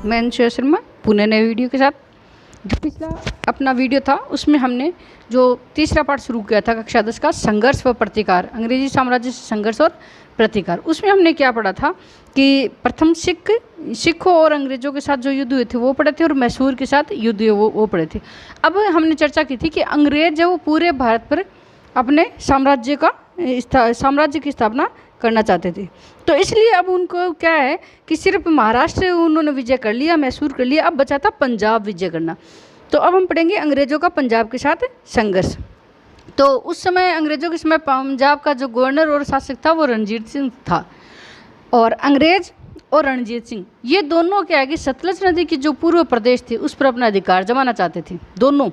मैं अंशु शर्मा पुणे नए वीडियो के साथ। जो पिछला अपना वीडियो था उसमें हमने जो तीसरा पार्ट शुरू किया था कक्षा 10 का संघर्ष व प्रतिकार, अंग्रेजी साम्राज्य से संघर्ष और प्रतिकार। उसमें हमने क्या पढ़ा था कि प्रथम सिखों और अंग्रेज़ों के साथ जो युद्ध हुए थे वो पढ़े थे और मैसूर के साथ युद्ध हुए वो पढ़े थे। अब हमने चर्चा की थी कि अंग्रेज वो पूरे भारत पर अपने साम्राज्य की स्थापना करना चाहते थे। तो इसलिए अब उनको क्या है कि सिर्फ महाराष्ट्र उन्होंने विजय कर लिया, मैसूर कर लिया, अब बचा था पंजाब विजय करना। तो अब हम पढ़ेंगे अंग्रेज़ों का पंजाब के साथ संघर्ष। तो उस समय अंग्रेज़ों के समय पंजाब का जो गवर्नर और शासक था वो रणजीत सिंह था। और अंग्रेज और रणजीत सिंह ये दोनों क्या है कि सतलज नदी की जो पूर्व प्रदेश थे उस पर अपना अधिकार जमाना चाहते थे दोनों।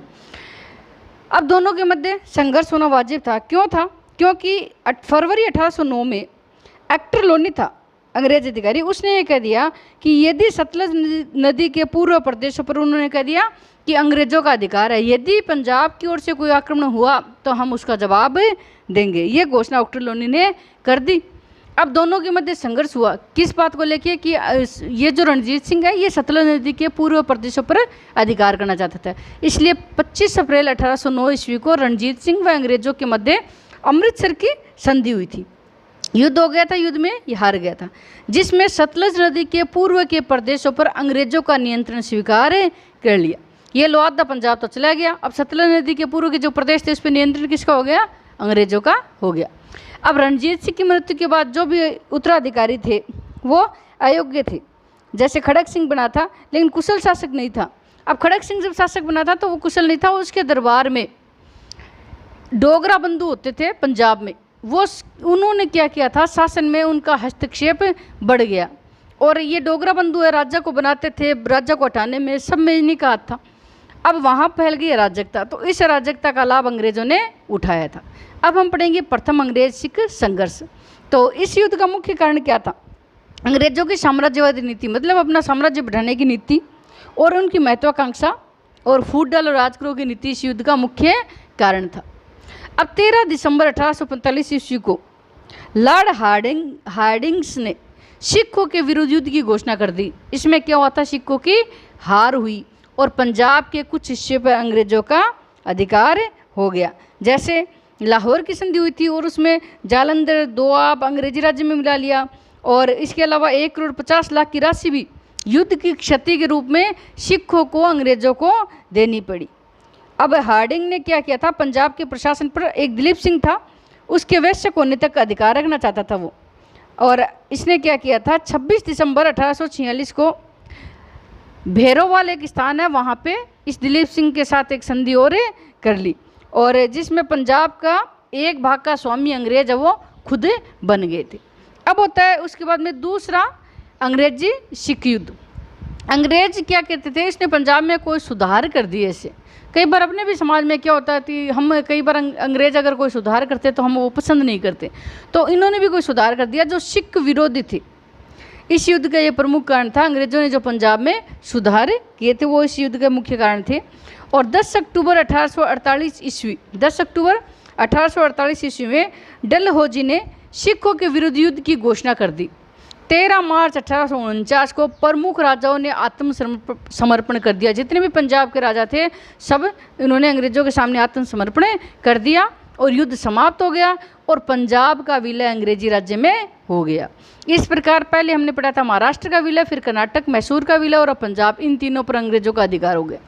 अब दोनों के मध्य संघर्ष होना वाजिब था। क्यों था? क्योंकि फरवरी 1809 में एक्टर लोनी था अंग्रेज अधिकारी, उसने ये कह दिया कि यदि सतलज नदी के पूर्व प्रदेशों पर उन्होंने कह दिया कि अंग्रेज़ों का अधिकार है, यदि पंजाब की ओर से कोई आक्रमण हुआ तो हम उसका जवाब देंगे। ये घोषणा एक्टर लोनी ने कर दी। अब दोनों के मध्य संघर्ष हुआ किस बात को लेके कि ये जो रणजीत सिंह है ये सतलज नदी के पूर्व प्रदेशों पर अधिकार करना चाहता था। इसलिए 25 अप्रैल 1809 ईस्वी को रणजीत सिंह व अंग्रेज़ों के मध्य अमृतसर की संधि हुई थी। युद्ध हो गया था, युद्ध में ये हार गया था, जिसमें सतलज नदी के पूर्व के प्रदेशों पर अंग्रेज़ों का नियंत्रण स्वीकार कर लिया। ये लो आधा पंजाब तो चला गया। अब सतलज नदी के पूर्व के जो प्रदेश थे उस पर नियंत्रण किसका हो गया? अंग्रेज़ों का हो गया। अब रणजीत सिंह की मृत्यु के बाद जो भी उत्तराधिकारी थे वो अयोग्य थे। जैसे खड़ग सिंह बना था लेकिन कुशल शासक नहीं था। अब खड़ग सिंह जब शासक बना था तो वो कुशल नहीं था। उसके दरबार में डोगरा बंधु होते थे पंजाब में, वो उन्होंने क्या किया था, शासन में उनका हस्तक्षेप बढ़ गया और ये डोगरा बंधु है राजा को बनाते थे, राजा को हटाने में सब में इन्हीं का हाथ था। अब वहाँ फैल गई अराजकता, तो इस अराजकता का लाभ अंग्रेज़ों ने उठाया था। अब हम पढ़ेंगे प्रथम अंग्रेज सिख संघर्ष। तो इस युद्ध का मुख्य कारण क्या था? अंग्रेज़ों की साम्राज्यवादी नीति, मतलब अपना साम्राज्य बढ़ाने की नीति और उनकी महत्वाकांक्षा और फूट डाल और राज करो की नीति इस युद्ध का मुख्य कारण था। अब 13 दिसंबर 1845 ईस्वी को लॉर्ड हार्डिंग्स ने सिखों के विरुद्ध युद्ध की घोषणा कर दी। इसमें क्या हुआ था? सिखों की हार हुई और पंजाब के कुछ हिस्से पर अंग्रेज़ों का अधिकार हो गया। जैसे लाहौर की संधि हुई थी और उसमें जालंधर दोआब अंग्रेजी राज्य में मिला लिया और इसके अलावा 1,50,00,000 की राशि भी युद्ध की क्षति के रूप में सिखों को अंग्रेज़ों को देनी पड़ी। अब हार्डिंग ने क्या किया था? पंजाब के प्रशासन पर एक दिलीप सिंह था, उसके वैश्यक होने तक अधिकार रखना चाहता था वो। और इसने क्या किया था? 26 दिसंबर 1846 को भैरोवाल एक स्थान है वहाँ पे इस दिलीप सिंह के साथ एक संधि और कर ली और जिसमें पंजाब का एक भाग का स्वामी अंग्रेज है वो खुद बन गए थे। अब होता है उसके बाद में दूसरा अंग्रेजी सिख युद्ध। अंग्रेज क्या कहते थे? इसने पंजाब में कोई सुधार कर दिए। ऐसे कई बार अपने भी समाज में क्या होता है कि हम कई बार अंग्रेज अगर कोई सुधार करते तो हम वो पसंद नहीं करते, तो इन्होंने भी कोई सुधार कर दिया जो सिख विरोधी थे। इस युद्ध का ये प्रमुख कारण था। अंग्रेजों ने जो पंजाब में सुधार किए थे वो इस युद्ध के मुख्य कारण थे। और 10 अक्टूबर 1848 ईस्वी में डलहौजी ने सिखों के विरुद्ध युद्ध की घोषणा कर दी। 13 मार्च 1849 को प्रमुख राजाओं ने आत्मसमर्पण कर दिया। जितने भी पंजाब के राजा थे सब इन्होंने अंग्रेज़ों के सामने आत्मसमर्पण कर दिया और युद्ध समाप्त हो गया और पंजाब का विलय अंग्रेजी राज्य में हो गया। इस प्रकार पहले हमने पढ़ा था महाराष्ट्र का विलय, फिर कर्नाटक, मैसूर का विलय और अब पंजाब, इन तीनों पर अंग्रेज़ों का अधिकार हो गया।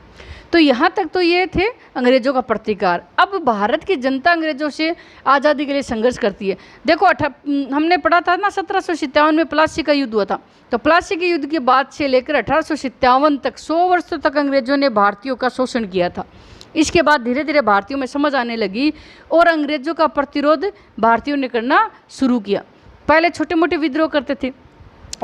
तो यहाँ तक तो ये थे अंग्रेज़ों का प्रतिकार। अब भारत की जनता अंग्रेज़ों से आज़ादी के लिए संघर्ष करती है। देखो हमने पढ़ा था ना 1757 में प्लासी का युद्ध हुआ था। तो प्लासी के युद्ध के बाद से लेकर 1857 तक 100 वर्षों तक अंग्रेज़ों ने भारतीयों का शोषण किया था। इसके बाद धीरे धीरे भारतीयों में समझ आने लगी और अंग्रेज़ों का प्रतिरोध भारतीयों ने करना शुरू किया। पहले छोटे मोटे विद्रोह करते थे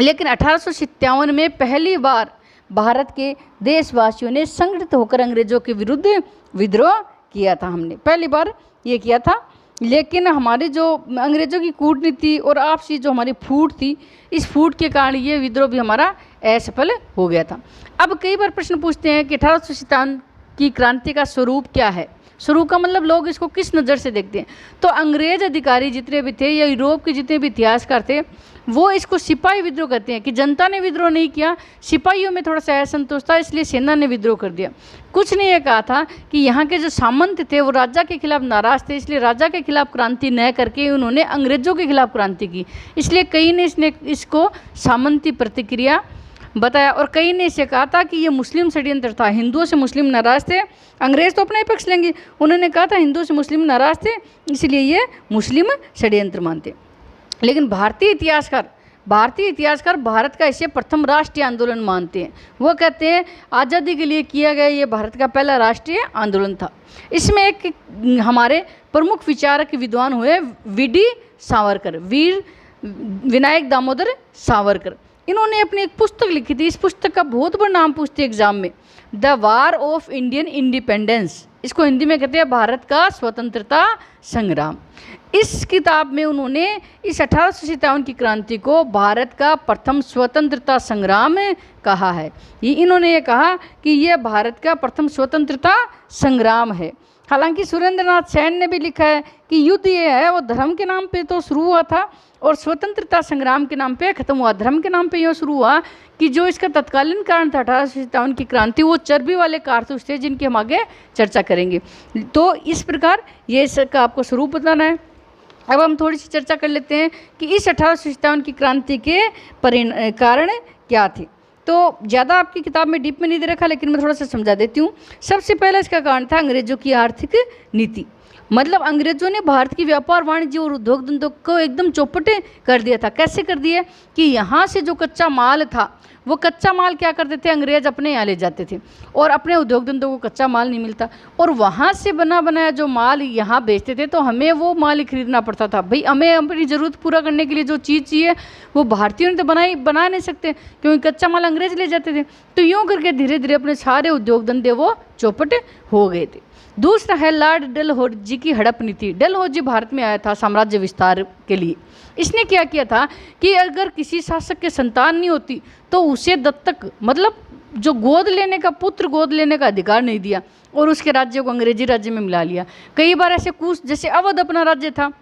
लेकिन 1857 में पहली बार भारत के देशवासियों ने संगठित होकर अंग्रेज़ों के विरुद्ध विद्रोह किया था। हमने पहली बार ये किया था। लेकिन हमारी जो अंग्रेज़ों की कूटनीति और आपसी जो हमारी फूट थी, इस फूट के कारण ये विद्रोह भी हमारा असफल हो गया था। अब कई बार प्रश्न पूछते हैं कि 1857 की क्रांति का स्वरूप क्या है? शुरू का मतलब लोग इसको किस नज़र से देखते हैं। तो अंग्रेज अधिकारी जितने भी थे या यूरोप के जितने भी इतिहासकार थे वो इसको सिपाही विद्रोह कहते हैं कि जनता ने विद्रोह नहीं किया, सिपाहियों में थोड़ा सा असंतोष था इसलिए सेना ने विद्रोह कर दिया। कुछ ने यह कहा था कि यहाँ के जो सामंत थे वो राजा के खिलाफ नाराज थे, इसलिए राजा के खिलाफ क्रांति न करके उन्होंने अंग्रेजों के खिलाफ क्रांति की, इसलिए कई ने इसको सामंती प्रतिक्रिया बताया। और कई ने इसे कहा था कि ये मुस्लिम षड्यंत्र था, हिंदुओं से मुस्लिम नाराज थे, अंग्रेज तो अपना ही पक्ष लेंगे, उन्होंने कहा था हिंदुओं से मुस्लिम नाराज थे इसलिए ये मुस्लिम षड्यंत्र मानते। लेकिन भारतीय इतिहासकार भारत का इसे प्रथम राष्ट्रीय आंदोलन मानते हैं। वो कहते हैं आज़ादी के लिए किया गया ये भारत का पहला राष्ट्रीय आंदोलन था। इसमें एक हमारे प्रमुख विचारक विद्वान हुए वीडी सावरकर, वीर विनायक दामोदर सावरकर। इन्होंने अपनी एक पुस्तक लिखी थी, इस पुस्तक का बहुत बड़ा नाम पूछते एग्जाम में, the war of Indian independence, इसको हिंदी में कहते हैं भारत का स्वतंत्रता संग्राम। इस किताब में उन्होंने इस 1857 की क्रांति को भारत का प्रथम स्वतंत्रता संग्राम कहा है। इन्होंने ये कहा कि यह भारत का प्रथम स्वतंत्रता संग्राम है। हालांकि सुरेंद्रनाथ सेन ने भी लिखा है कि युद्ध ये है वो धर्म के नाम पे तो शुरू हुआ था और स्वतंत्रता संग्राम के नाम पे खत्म हुआ। धर्म के नाम पे यह शुरू हुआ कि जो इसका तत्कालीन कारण था 1857 की क्रांति, वो चर्बी वाले कारतूस थे जिनकी हम आगे चर्चा करेंगे। तो इस प्रकार ये इसका आपको स्वरूप बताना है। अब हम थोड़ी सी चर्चा कर लेते हैं कि इस 1857 की क्रांति के कारण क्या थे। तो ज़्यादा आपकी किताब में डीप में नहीं दे रखा, लेकिन मैं थोड़ा सा समझा देती हूँ। सबसे पहला इसका कारण था अंग्रेजों की आर्थिक नीति, मतलब अंग्रेजों ने भारत की व्यापार वाणिज्य और उद्योग धंधों को एकदम चौपटे कर दिया था। कैसे कर दिया कि यहाँ से जो कच्चा माल था वो कच्चा माल क्या करते थे, अंग्रेज अपने यहाँ ले जाते थे और अपने उद्योग धंधों को कच्चा माल नहीं मिलता और वहाँ से बना बनाया जो माल यहाँ बेचते थे तो हमें वो माल ही खरीदना पड़ता था। भाई हमें अपनी ज़रूरत पूरा करने के लिए जो चीज़ चाहिए वो भारतीयों ने तो बना नहीं सकते क्योंकि कच्चा माल अंग्रेज ले जाते थे। तो यूँ करके धीरे धीरे अपने सारे उद्योग धंधे वो चौपट हो गए थे। दूसरा है लॉर्ड डलहौजी की हड़प नीति। डलहौजी भारत में आया था साम्राज्य विस्तार के लिए। इसने क्या किया था कि अगर किसी शासक के संतान नहीं होती तो उसे दत्तक, मतलब जो गोद लेने का, पुत्र गोद लेने का अधिकार नहीं दिया और उसके राज्य को अंग्रेजी राज्य में मिला लिया। कई बार ऐसे कूच, जैसे अवध अपना राज्य था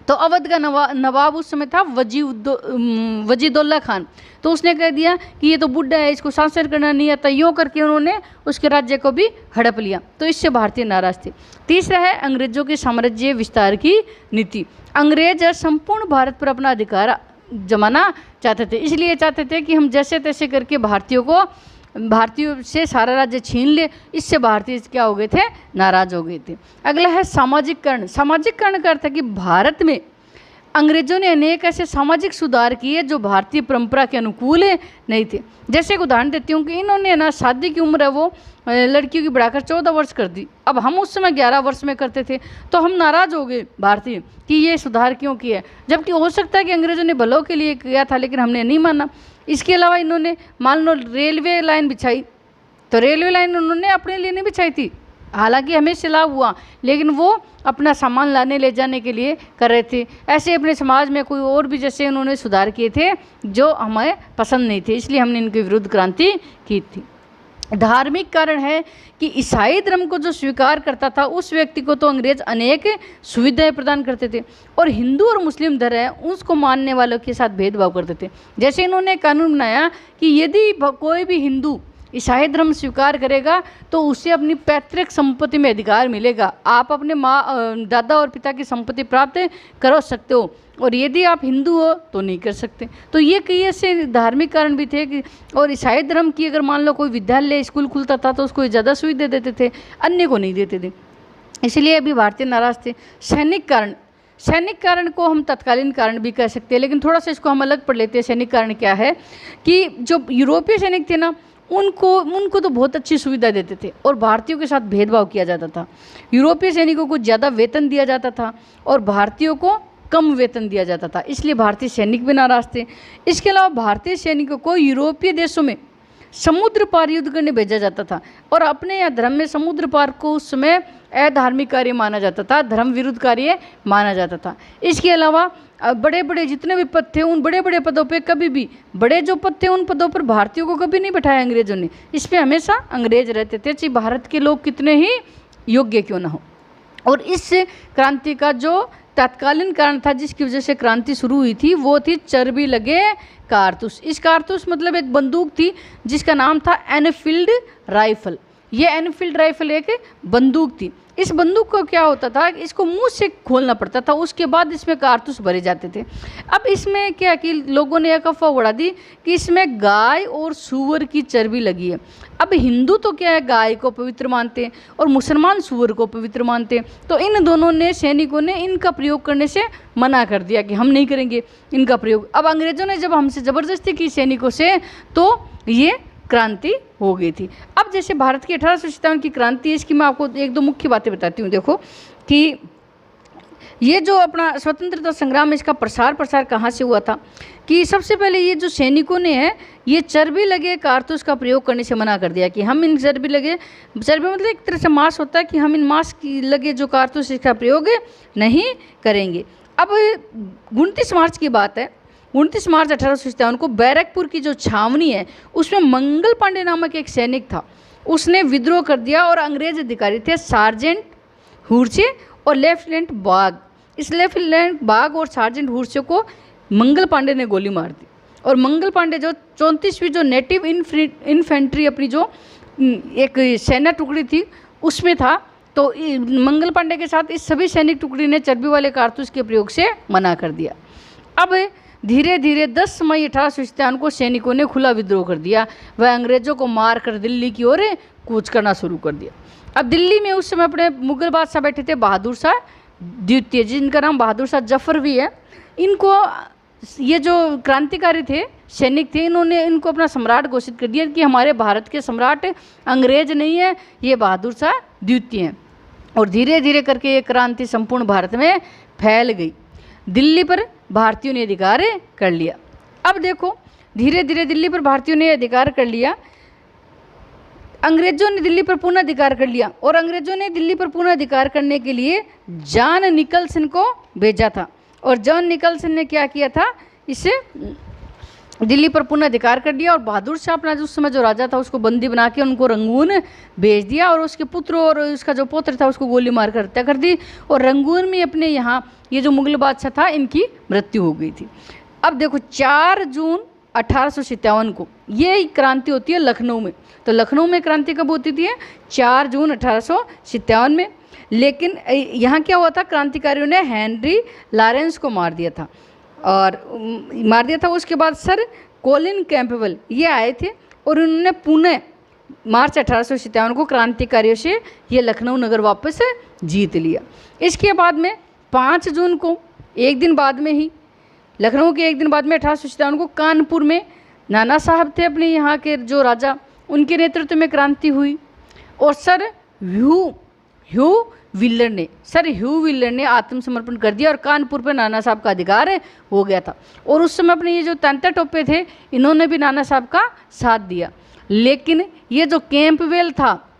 तो अवध का नवाब उस समय था वजीदुल्ला खान, तो उसने कह दिया कि ये तो बुढ़ा है, इसको शासन करना नहीं आता, यूँ करके उन्होंने उसके राज्य को भी हड़प लिया। तो इससे भारतीय नाराज थे। तीसरा है अंग्रेजों के साम्राज्य विस्तार की नीति। अंग्रेज संपूर्ण भारत पर अपना अधिकार जमाना चाहते थे, इसलिए चाहते थे कि हम जैसे तैसे करके भारतीयों से सारा राज्य छीन ले। इससे भारतीय क्या हो गए थे, नाराज हो गए थे। अगला है सामाजिककरण। सामाजिककरण का अर्थ है कि भारत में अंग्रेजों ने अनेक ऐसे सामाजिक सुधार किए जो भारतीय परंपरा के अनुकूल नहीं थे। जैसे एक उदाहरण देती हूँ कि इन्होंने ना शादी की उम्र है वो लड़कियों की बढ़ाकर 14 वर्ष कर दी। अब हम उस समय 11 वर्ष में करते थे तो हम नाराज़ हो गए भारतीय कि ये सुधार क्यों किया, जबकि हो सकता है कि अंग्रेजों ने भलों के लिए किया था लेकिन हमने नहीं माना। इसके अलावा इन्होंने मान लो रेलवे लाइन बिछाई, तो रेलवे लाइन उन्होंने अपने लिए नहीं बिछाई थी, हालांकि हमें से लाभ हुआ लेकिन वो अपना सामान लाने ले जाने के लिए कर रहे थे। ऐसे अपने समाज में कोई और भी जैसे उन्होंने सुधार किए थे जो हमें पसंद नहीं थे, इसलिए हमने इनके विरुद्ध क्रांति की थी। धार्मिक कारण है कि ईसाई धर्म को जो स्वीकार करता था उस व्यक्ति को तो अंग्रेज अनेक सुविधाएं प्रदान करते थे और हिंदू और मुस्लिम धर्म है उसको मानने वालों के साथ भेदभाव करते थे। जैसे इन्होंने कानून बनाया कि यदि कोई भी हिंदू ईसाई धर्म स्वीकार करेगा तो उसे अपनी पैतृक संपत्ति में अधिकार मिलेगा, आप अपने दादा और पिता की संपत्ति प्राप्त कर सकते हो और यदि आप हिंदू हो तो नहीं कर सकते। तो ये कई ऐसे धार्मिक कारण भी थे कि, और ईसाई धर्म की अगर मान लो कोई विद्यालय स्कूल खुलता था तो उसको ज़्यादा सुविधा देते थे, अन्य को नहीं देते थे, इसलिए अभी भारतीय नाराज थे। सैनिक कारण को हम तत्कालीन कारण भी कह सकते हैं, लेकिन थोड़ा सा इसको हम अलग पढ़ लेते हैं। सैनिक कारण क्या है कि जो यूरोपीय सैनिक थे ना उनको तो बहुत अच्छी सुविधा देते थे और भारतीयों के साथ भेदभाव किया जाता था। यूरोपीय सैनिकों को ज़्यादा वेतन दिया जाता था और भारतीयों को कम वेतन दिया जाता था, इसलिए भारतीय सैनिक भी नाराज थे। इसके अलावा भारतीय सैनिकों को यूरोपीय देशों में समुद्र पार युद्ध करने भेजा जाता था और अपने यहाँ धर्म में समुद्र पार को उस समय अधार्मिक कार्य माना जाता था, धर्म विरुद्ध कार्य माना जाता था। इसके अलावा बड़े बड़े जितने भी पद थे उन बड़े बड़े पदों पे कभी भी, बड़े जो पद थे उन पदों पर भारतीयों को कभी नहीं बैठाया अंग्रेजों ने, इस पर हमेशा अंग्रेज रहते थे, चाहे भारत के लोग कितने ही योग्य क्यों ना हो। और इस क्रांति का जो तत्कालीन कारण था जिसकी वजह से क्रांति शुरू हुई थी वो थी चर्बी लगे कारतूस। इस कारतूस मतलब एक बंदूक थी जिसका नाम था एनफील्ड राइफल। ये एनफील्ड राइफल एक बंदूक थी। इस बंदूक को क्या होता था, इसको मुंह से खोलना पड़ता था, उसके बाद इसमें कारतूस भरे जाते थे। अब इसमें क्या कि लोगों ने एक अफवाह उड़ा दी कि इसमें गाय और सूअर की चर्बी लगी है। अब हिंदू तो क्या है, गाय को पवित्र मानते हैं और मुसलमान सूअर को पवित्र मानते हैं। तो इन दोनों ने, सैनिकों ने इनका प्रयोग करने से मना कर दिया कि हम नहीं करेंगे इनका प्रयोग। अब अंग्रेज़ों ने जब हमसे ज़बरदस्ती की सैनिकों से, तो ये क्रांति हो गई थी। अब जैसे भारत की 1857 की क्रांति है, इसकी मैं आपको एक दो मुख्य बातें बताती हूँ। देखो कि ये जो अपना स्वतंत्रता संग्राम है, इसका प्रसार कहाँ से हुआ था कि सबसे पहले ये जो सैनिकों ने है, ये चर्बी लगे कारतूस का प्रयोग करने से मना कर दिया कि हम इन चर्बी मतलब एक तरह से मांस होता है कि हम इन मांस की लगे जो कारतूस इसका प्रयोग नहीं करेंगे। अब 29 मार्च की बात है, 29 मार्च 1857 को बैरकपुर की जो छावनी है उसमें मंगल पांडे नामक एक सैनिक था, उसने विद्रोह कर दिया और अंग्रेज अधिकारी थे सार्जेंट हुर्चे और लेफ्टिनेंट बाग। इस लेफ्टिनेंट बाग और सार्जेंट हुर्चे को मंगल पांडे ने गोली मार दी। और मंगल पांडे जो 34वीं जो नेटिव इन्फेंट्री अपनी जो एक सेना टुकड़ी थी उसमें था। तो मंगल पांडे के साथ इस सभी सैनिक टुकड़ी ने चर्बी वाले कारतूस के प्रयोग से मना कर दिया। अब धीरे धीरे 10 मई 1857 को सैनिकों ने खुला विद्रोह कर दिया। वह अंग्रेजों को मार कर दिल्ली की ओर कूच करना शुरू कर दिया। अब दिल्ली में उस समय अपने मुगल बादशाह बैठे थे बहादुर शाह द्वितीय, जिनका नाम बहादुर शाह जफर भी है। इनको ये जो क्रांतिकारी थे, सैनिक थे, इन्होंने इनको अपना सम्राट घोषित कर दिया कि हमारे भारत के सम्राट अंग्रेज नहीं है, ये बहादुर शाह द्वितीय हैं। और धीरे धीरे करके ये क्रांति संपूर्ण भारत में फैल गई। दिल्ली पर भारतीयों ने अधिकार कर लिया। अब देखो धीरे धीरे दिल्ली पर भारतीयों ने अधिकार कर लिया, अंग्रेजों ने दिल्ली पर पूर्ण अधिकार कर लिया। और अंग्रेजों ने दिल्ली पर पूर्ण अधिकार करने के लिए जॉन निकल्सन को भेजा था। और जॉन निकल्सन ने क्या किया था, इसे दिल्ली पर पूर्ण अधिकार कर दिया। और बहादुर शाह अपना उस समय जो राजा था उसको बंदी बना के उनको रंगून भेज दिया और उसके पुत्र और उसका जो पौत्र था उसको गोली मार कर हत्या कर दी। और रंगून में अपने यहाँ ये जो मुगल बादशाह था इनकी मृत्यु हो गई थी। अब देखो 4 जून 1857 को ये क्रांति होती है लखनऊ में। तो लखनऊ में क्रांति कब होती थी? 4 जून 1857 में। लेकिन यहाँ क्या हुआ था, क्रांतिकारियों ने हेनरी लॉरेंस को मार दिया था। उसके बाद सर कोलिन कैंपबेल ये आए थे और उन्होंने पुणे मार्च 1857 को क्रांतिकारियों से ये लखनऊ नगर वापस जीत लिया। इसके बाद में 5 जून को एक दिन बाद में ही, लखनऊ के एक दिन बाद में 1857 को कानपुर में नाना साहब थे अपने यहाँ के जो राजा, उनके नेतृत्व में क्रांति हुई। और सर ह्यू व्हीलर ने आत्मसमर्पण कर दिया और कानपुर पे नाना साहब का अधिकार हो गया था। और उस समय अपने ये जो तांता टोपे थे इन्होंने भी नाना साहब का साथ दिया। लेकिन ये जो कैंपबेल था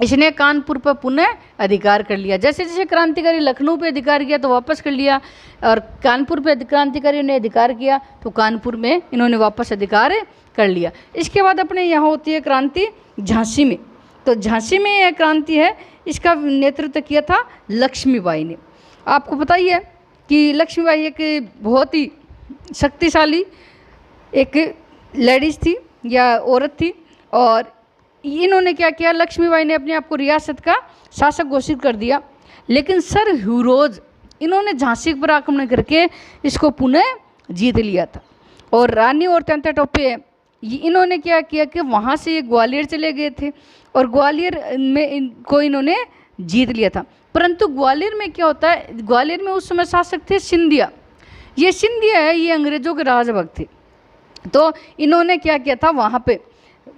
इसने कानपुर पर पुनः अधिकार कर लिया। जैसे जैसे क्रांतिकारी लखनऊ पे अधिकार किया तो वापस कर लिया, और कानपुर पे क्रांतिकारियों ने अधिकार किया तो कानपुर में इन्होंने वापस अधिकार कर लिया। इसके बाद अपने यहाँ होती है क्रांति झांसी में। तो झांसी में यह क्रांति है, इसका नेतृत्व किया था लक्ष्मीबाई ने। आपको पता ही है कि लक्ष्मीबाई एक बहुत ही शक्तिशाली एक लेडीज़ थी या औरत थी। और इन्होंने क्या किया, लक्ष्मीबाई ने अपने आप को रियासत का शासक घोषित कर दिया। लेकिन सर ह्यूरोज इन्होंने झांसी पर आक्रमण करके इसको पुनः जीत लिया था। और रानी और तांता टोपे इन्होंने क्या किया कि वहाँ से ये ग्वालियर चले गए थे और ग्वालियर में इनको इन्होंने जीत लिया था। परंतु ग्वालियर में क्या होता है, ग्वालियर में उस समय शासक थे सिंधिया। ये सिंधिया है, ये अंग्रेज़ों के राजभक्त थे। तो इन्होंने क्या किया था वहाँ पे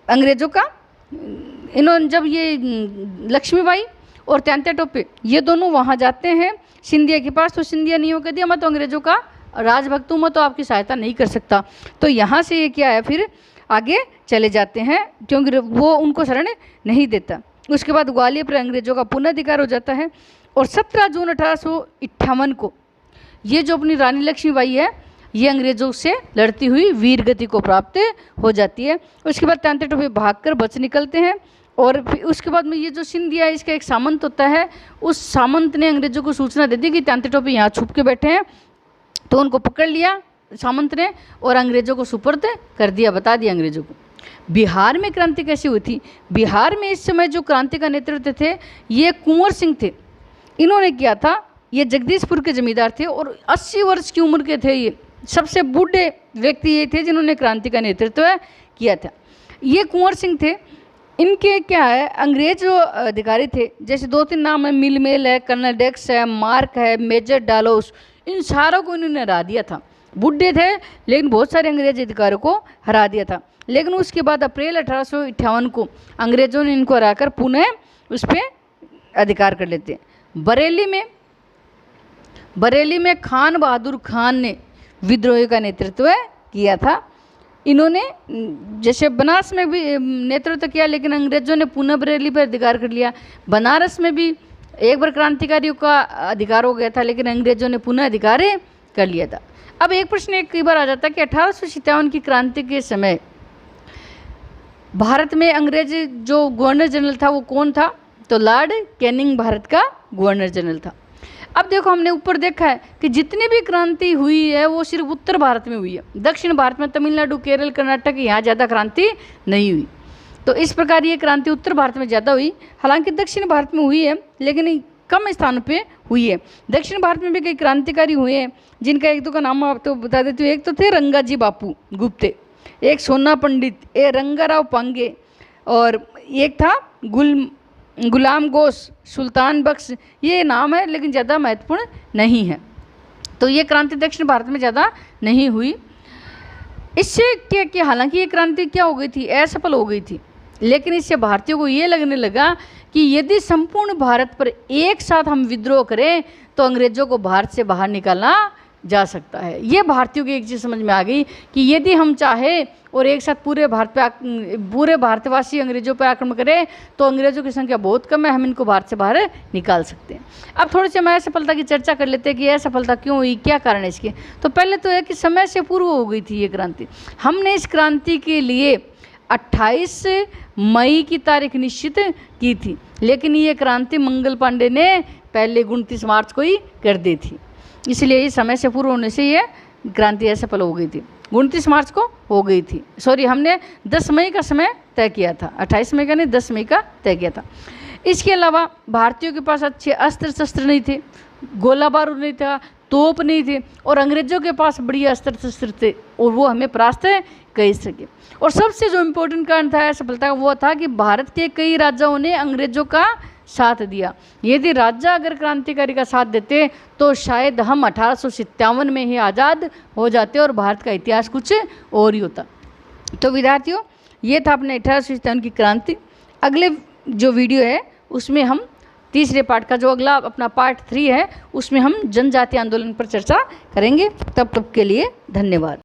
अंग्रेज़ों का, इन्होंने जब ये लक्ष्मीबाई और तांता टोपे ये दोनों वहाँ जाते हैं सिंधिया के पास, तो सिंधिया नहीं हो कह दिया मैं तो अंग्रेज़ों का राजभक्त हूँ, मैं तो आपकी सहायता नहीं कर सकता। तो यहाँ से ये क्या है फिर आगे चले जाते हैं क्योंकि वो उनको शरण नहीं देता। उसके बाद ग्वालियर पर अंग्रेज़ों का पुनः अधिकार हो जाता है। और 17 जून 1858 को ये जो अपनी रानी लक्ष्मीबाई है ये अंग्रेज़ों से लड़ती हुई वीर गति को प्राप्त हो जाती है। उसके बाद तांता टोपे भागकर बच निकलते हैं और फिर उसके बाद में ये जो सिंधिया है, इसका एक सामंत होता है, उस सामंत ने अंग्रेजों को सूचना दे दी कि तांती टोपी यहाँ छुप के बैठे हैं, तो उनको पकड़ लिया सामंत ने और अंग्रेजों को सुपुर्द कर दिया, बता दिया अंग्रेजों को। बिहार में क्रांति कैसी हुई थी? बिहार में इस समय जो क्रांति का नेतृत्व थे ये कुंवर सिंह थे, इन्होंने किया था। ये जगदीशपुर के जमींदार थे और 80 वर्ष की उम्र के थे, ये सबसे बूढ़े व्यक्ति ये थे जिन्होंने क्रांति का नेतृत्व किया था। ये कुंवर सिंह थे। इनके क्या है, अंग्रेज जो अधिकारी थे, जैसे 2-3 नाम है, मिलमेल है, कर्नल डेक्स है, मार्क है, मेजर डालोस, इन सारों को इन्होंने हरा दिया था। बूढ़े थे लेकिन बहुत सारे अंग्रेज अधिकारियों को हरा दिया था। लेकिन उसके बाद अप्रैल 1858 को अंग्रेजों ने इनको हराकर पुनः उस पर अधिकार कर लेते हैं। बरेली में खान बहादुर खान ने विद्रोह का नेतृत्व किया था। इन्होंने जैसे बनारस में भी नेतृत्व किया, लेकिन अंग्रेजों ने पुनः बरेली पर अधिकार कर लिया। बनारस में भी एक बार क्रांतिकारियों का अधिकार हो गया था, लेकिन अंग्रेजों ने पुनः अधिकार कर लिया था। अब एक प्रश्न कई बार आ जाता है कि 1857 की क्रांति के समय भारत में अंग्रेज जो गवर्नर जनरल था वो कौन था? तो लॉर्ड कैनिंग भारत का गवर्नर जनरल था। अब देखो, हमने ऊपर देखा है कि जितनी भी क्रांति हुई है वो सिर्फ उत्तर भारत में हुई है। दक्षिण भारत में तमिलनाडु, केरल, कर्नाटक, यहाँ ज़्यादा क्रांति नहीं हुई। तो इस प्रकार ये क्रांति उत्तर भारत में ज़्यादा हुई। हालांकि दक्षिण भारत में हुई है लेकिन कम स्थानों पे हुई है। दक्षिण भारत में भी कई क्रांतिकारी हुए हैं, जिनका एक दो का नाम आप तो बता देती हूँ। एक तो थे रंगाजी बापू गुप्ते, एक सोना पंडित, एक रंगाराव पांगे, और एक था गुलाम गोश, सुल्तान बख्श। ये नाम है लेकिन ज़्यादा महत्वपूर्ण नहीं है। तो ये क्रांति दक्षिण भारत में ज़्यादा नहीं हुई। इससे क्या कि हालांकि ये क्रांति क्या हो गई थी, असफल हो गई थी, लेकिन इससे भारतीयों को ये लगने लगा कि यदि संपूर्ण भारत पर एक साथ हम विद्रोह करें तो अंग्रेजों को भारत से बाहर निकालना जा सकता है। ये भारतीयों की एक चीज़ समझ में आ गई कि यदि हम चाहे और एक साथ पूरे भारतवासी अंग्रेजों पर आक्रमण करें तो अंग्रेजों की संख्या बहुत कम है, हम इनको भारत से बाहर निकाल सकते हैं। अब थोड़ी सी हम असफलता की चर्चा कर लेते हैं कि असफलता क्यों हुई, क्या कारण है इसके। तो पहले तो है कि समय से पूर्व हो गई थी ये क्रांति। हमने इस क्रांति के लिए 28 मई की तारीख निश्चित की थी, लेकिन ये क्रांति मंगल पांडे ने पहले 29 मार्च को ही कर दी थी, इसलिए इस समय से पूर्व होने से ये क्रांति असफल हो गई थी। 29 मार्च को हो गई थी, सॉरी, हमने 10 मई का समय तय किया था, 28 मई का नहीं, 10 मई का तय किया था। इसके अलावा भारतीयों के पास अच्छे अस्त्र शस्त्र नहीं थे, गोला बारूद नहीं था, तोप नहीं थे, और अंग्रेजों के पास बड़ी अस्त्र शस्त्र थे और वो हमें परास्त कर सके। और सबसे जो इम्पोर्टेंट कारण था सफलता का वो था कि भारत के कई राजाओं ने अंग्रेजों का साथ दिया। यदि राजा अगर क्रांतिकारी का साथ देते तो शायद हम 1857 में ही आज़ाद हो जाते और भारत का इतिहास कुछ और ही होता। तो विद्यार्थियों, ये था अपने 1857 की क्रांति। अगले जो वीडियो है उसमें हम तीसरे पार्ट का जो अगला अपना पार्ट 3 है उसमें हम जनजातीय आंदोलन पर चर्चा करेंगे। तब के लिए धन्यवाद।